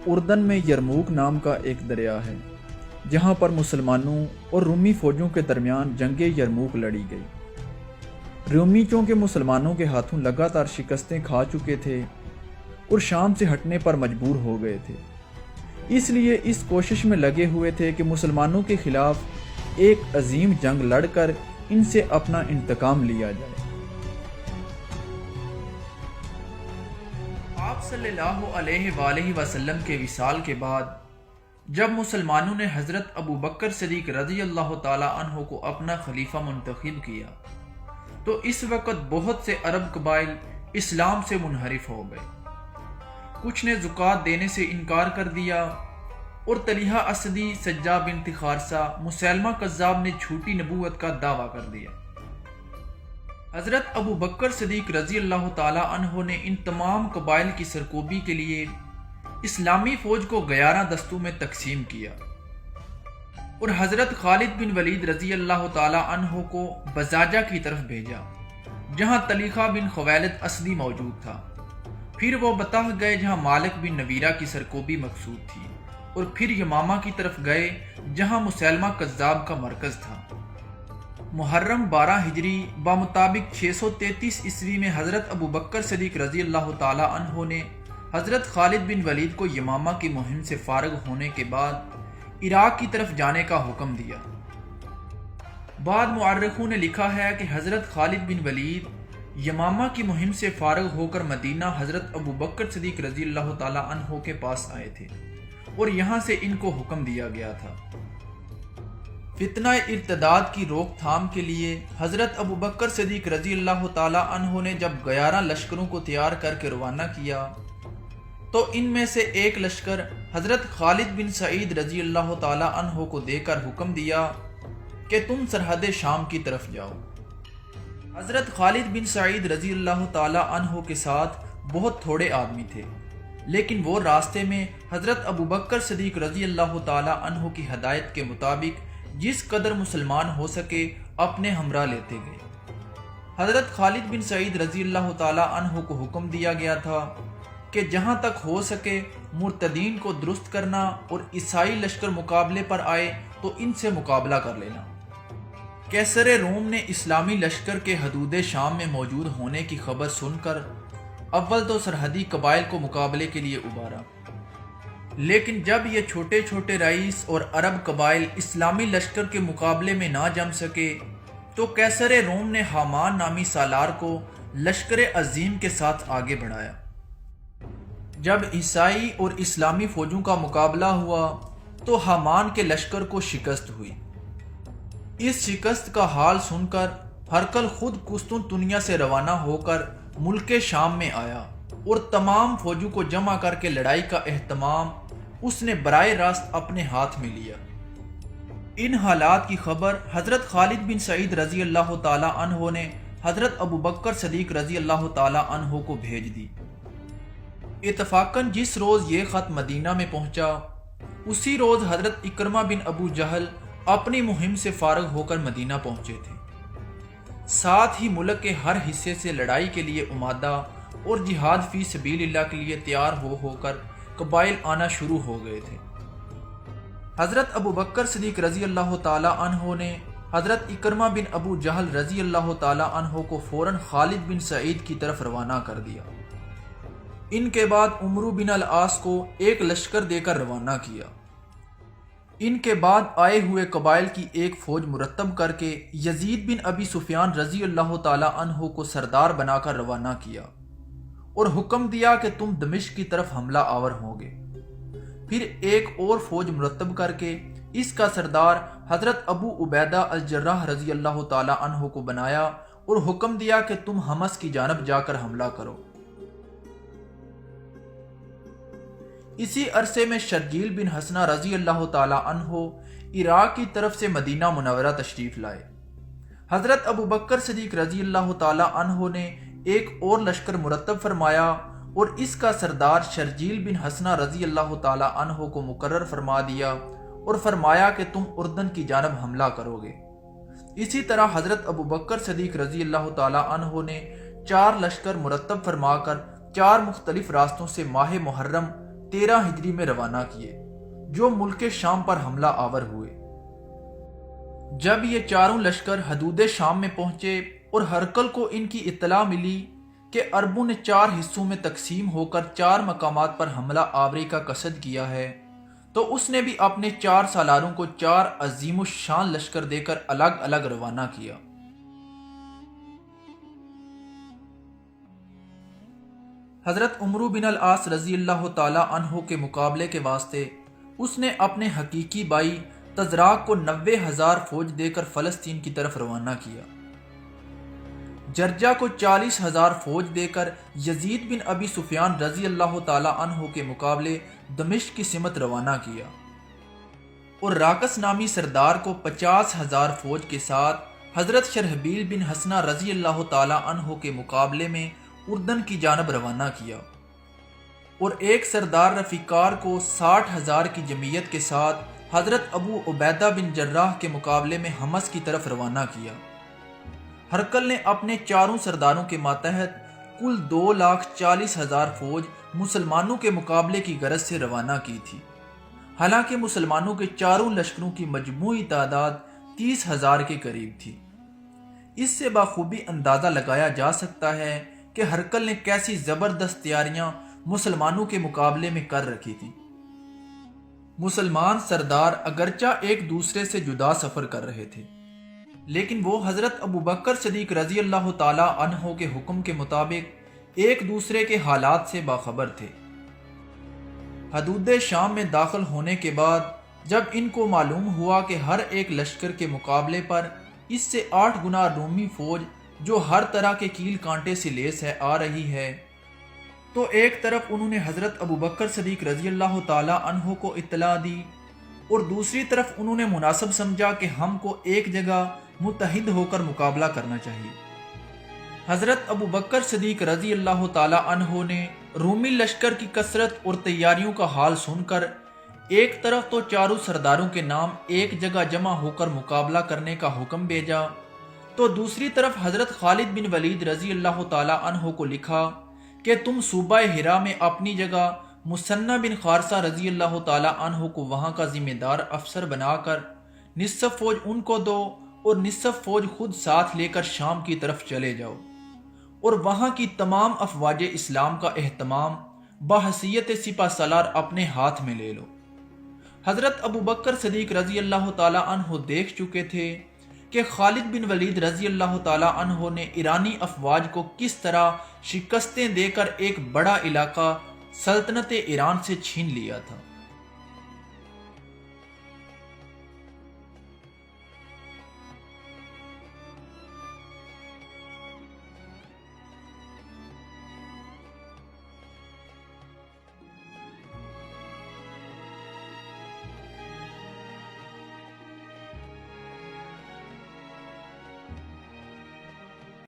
اردن میں یرموک نام کا ایک دریا ہے جہاں پر مسلمانوں اور رومی فوجوں کے درمیان جنگ یرموک لڑی گئی۔ رومی چونکہ مسلمانوں کے ہاتھوں لگاتار شکستیں کھا چکے تھے اور شام سے ہٹنے پر مجبور ہو گئے تھے، اس لیے اس کوشش میں لگے ہوئے تھے کہ مسلمانوں کے خلاف ایک عظیم جنگ لڑ کر ان سے اپنا انتقام لیا جائے۔ آپ صلی اللہ علیہ وآلہ وسلم کے وصال کے بعد جب مسلمانوں نے حضرت ابو بکر صدیق رضی اللہ تعالی عنہ کو اپنا خلیفہ منتخب کیا تو اس وقت بہت سے عرب قبائل اسلام سے منحرف ہو گئے۔ کچھ نے زکوٰۃ دینے سے انکار کر دیا اور طلحہ اسدی، سجا بنت خارثہ، مسیلمہ کذاب نے جھوٹی نبوت کا دعویٰ کر دیا۔ حضرت ابو بکر صدیق رضی اللہ تعالی عنہ نے ان تمام قبائل کی سرکوبی کے لیے اسلامی فوج کو 11 دستوں میں تقسیم کیا اور حضرت خالد بن ولید رضی اللہ تعالی عنہ کو بزاجہ کی طرف بھیجا جہاں طلیقہ بن خویلد اسدی موجود تھا۔ پھر وہ بطح گئے جہاں مالک بن نویرہ کی سرکوبی مقصود تھی، اور پھر یمامہ کی طرف گئے جہاں مسیلمہ کذاب کا مرکز تھا۔ محرم 12 ہجری بمطابق 633 عیسوی میں حضرت ابو بکر صدیق رضی اللہ تعالی عنہ نے حضرت خالد بن ولید کو یمامہ کی مہم سے فارغ ہونے کے بعد عراق کی طرف جانے کا حکم دیا۔ بعد مورخوں نے لکھا ہے کہ حضرت خالد بن ولید یمامہ کی مہم سے فارغ ہو کر مدینہ حضرت ابو بکر صدیق رضی اللہ تعالی عنہ کے پاس آئے تھے اور یہاں سے ان کو حکم دیا گیا تھا۔ فتنہ ارتداد کی روک تھام کے لیے حضرت ابو بکر صدیق رضی اللہ تعالی عنہ نے جب 11 لشکروں کو تیار کر کے روانہ کیا تو ان میں سے ایک لشکر حضرت خالد بن سعید رضی اللہ تعالی عنہ کو دے کر حکم دیا کہ تم سرحد شام کی طرف جاؤ۔ حضرت خالد بن سعید رضی اللہ تعالی عنہ کے ساتھ بہت تھوڑے آدمی تھے، لیکن وہ راستے میں حضرت ابو بکر صدیق رضی اللہ تعالی عنہ کی ہدایت کے مطابق جس قدر مسلمان ہو سکے اپنے ہمراہ لیتے گئے۔ حضرت خالد بن سعید رضی اللہ تعالی عنہ کو حکم دیا گیا تھا کہ جہاں تک ہو سکے مرتدین کو درست کرنا اور عیسائی لشکر مقابلے پر آئے تو ان سے مقابلہ کر لینا۔ قیصر روم نے اسلامی لشکر کے حدود شام میں موجود ہونے کی خبر سن کر اول تو سرحدی قبائل کو مقابلے کے لیے ابھارا، لیکن جب یہ چھوٹے چھوٹے رئیس اور عرب قبائل اسلامی لشکر کے مقابلے میں نہ جم سکے تو قیصر روم نے حامان نامی سالار کو لشکر عظیم کے ساتھ آگے بڑھایا۔ جب عیسائی اور اسلامی فوجوں کا مقابلہ ہوا تو حامان کے لشکر کو شکست ہوئی۔ اس شکست کا حال سن کر ہرقل خود قسطنطنیہ سے روانہ ہو کر ملک شام میں آیا اور تمام فوجوں کو جمع کر کے لڑائی کا اہتمام اس نے براہ راست اپنے ہاتھ میں لیا۔ ان حالات کی خبر حضرت خالد بن سعید رضی اللہ تعالی عنہ نے حضرت ابو بکر صدیق رضی اللہ تعالی عنہ کو بھیج دی۔ اتفاقاً جس روز یہ خط مدینہ میں پہنچا اسی روز حضرت اکرمہ بن ابو جہل اپنی مہم سے فارغ ہو کر مدینہ پہنچے تھے۔ ساتھ ہی ملک کے ہر حصے سے لڑائی کے لیے امادہ اور جہاد فی سبیل اللہ کے لیے تیار ہو کر قبائل آنا شروع ہو گئے تھے۔ حضرت ابو بکر صدیق رضی اللہ تعالی عنہ نے حضرت اکرمہ بن ابو جہل رضی اللہ تعالی عنہ کو فوراً خالد بن سعید کی طرف روانہ کر دیا۔ ان کے بعد عمرو بن العاص کو ایک لشکر دے کر روانہ کیا۔ ان کے بعد آئے ہوئے قبائل کی ایک فوج مرتب کر کے یزید بن ابی سفیان رضی اللہ تعالی عنہ کو سردار بنا کر روانہ کیا اور حکم دیا کہ تم دمشق کی طرف حملہ آور ہوگے۔ پھر ایک اور فوج مرتب کر کے اس کا سردار حضرت ابو عبیدہ الجراح رضی اللہ تعالی عنہ کو بنایا اور حکم دیا کہ تم حمص کی جانب جا کر حملہ کرو۔ اسی عرصے میں شرجیل بن حسنہ رضی اللہ تعالی عنہ عراق کی طرف سے مدینہ منورہ تشریف لائے۔ حضرت ابو بکر صدیق رضی اللہ تعالی عنہ نے ایک اور لشکر مرتب فرمایا اور اس کا سردار شرجیل بن حسنہ رضی اللہ تعالی عنہ کو مقرر فرما دیا اور فرمایا کہ تم اردن کی جانب حملہ کرو گے۔ اسی طرح حضرت ابو بکر صدیق رضی اللہ تعالی عنہ نے 4 لشکر مرتب فرما کر 4 مختلف راستوں سے ماہ محرم 13 ہجری میں روانہ کیے، جو ملک شام پر حملہ آور ہوئے۔ جب یہ چاروں لشکر حدود شام میں پہنچے اور ہرقل کو ان کی اطلاع ملی کہ عربوں نے 4 حصوں میں تقسیم ہو کر 4 مقامات پر حملہ آوری کا قصد کیا ہے، تو اس نے بھی اپنے 4 سالاروں کو 4 عظیم الشان لشکر دے کر الگ الگ روانہ کیا۔ حضرت عمرو بن العاص رضی اللہ تعالی عنہ کے مقابلے کے واسطے اس نے اپنے حقیقی بھائی تزراق کو 90,000 فوج دے کر فلسطین کی طرف روانہ کیا۔ جرجا کو 40,000 فوج دے کر یزید بن ابی سفیان رضی اللہ تعالی عنہ کے مقابلے دمشق کی سمت روانہ کیا، اور راکس نامی سردار کو 50,000 فوج کے ساتھ حضرت شرحبیل بن حسنہ رضی اللہ تعالی عنہ کے مقابلے میں اردن کی جانب روانہ کیا، اور ایک سردار رفیقار کو 60,000 کی جمعیت کے ساتھ حضرت ابو عبیدہ بن جراح کے مقابلے میں حمص کی طرف روانہ کیا۔ ہرقل نے اپنے 4 سرداروں کے ماتحت کل 2,40,000 فوج مسلمانوں کے مقابلے کی غرض سے روانہ کی تھی، حالانکہ مسلمانوں کے 4 لشکروں کی مجموعی تعداد 30,000 کے قریب تھی۔ اس سے بخوبی اندازہ لگایا جا سکتا ہے کہ ہرقل نے کیسی زبردست تیاریاں مسلمانوں کے مقابلے میں کر رکھی تھی۔ مسلمان سردار اگرچہ ایک دوسرے سے جدا سفر کر رہے تھے، لیکن وہ حضرت ابوبکر صدیق رضی اللہ تعالی عنہ کے حکم کے مطابق ایک دوسرے کے حالات سے باخبر تھے۔ حدود شام میں داخل ہونے کے بعد جب ان کو معلوم ہوا کہ ہر ایک لشکر کے مقابلے پر اس سے 8 گنا رومی فوج جو ہر طرح کے کیل کانٹے سے لیس ہے آ رہی ہے، تو ایک طرف انہوں نے حضرت ابوبکر صدیق رضی اللہ تعالی عنہ کو اطلاع دی، اور دوسری طرف انہوں نے مناسب سمجھا کہ ہم کو ایک جگہ متحد ہو کر مقابلہ کرنا چاہیے۔ حضرت ابوبکر صدیق رضی اللہ تعالی عنہ نے رومی لشکر کی کثرت اور تیاریوں کا حال سن کر ایک طرف تو 4 سرداروں کے نام ایک جگہ جمع ہو کر مقابلہ کرنے کا حکم بھیجا، تو دوسری طرف حضرت خالد بن ولید رضی اللہ تعالی عنہ کو لکھا کہ تم صوبہ ہرا میں اپنی جگہ مثنہ بن خارثہ رضی اللہ تعالی عنہ کو وہاں کا ذمہ دار افسر بنا کر نصف فوج ان کو دو اور نصف فوج خود ساتھ لے کر شام کی طرف چلے جاؤ، اور وہاں کی تمام افواج اسلام کا اہتمام بحیثیت سپہ سالار اپنے ہاتھ میں لے لو۔ حضرت ابوبکر صدیق رضی اللہ تعالی عنہ دیکھ چکے تھے کہ خالد بن ولید رضی اللہ تعالی عنہ نے ایرانی افواج کو کس طرح شکستیں دے کر ایک بڑا علاقہ سلطنت ایران سے چھین لیا تھا۔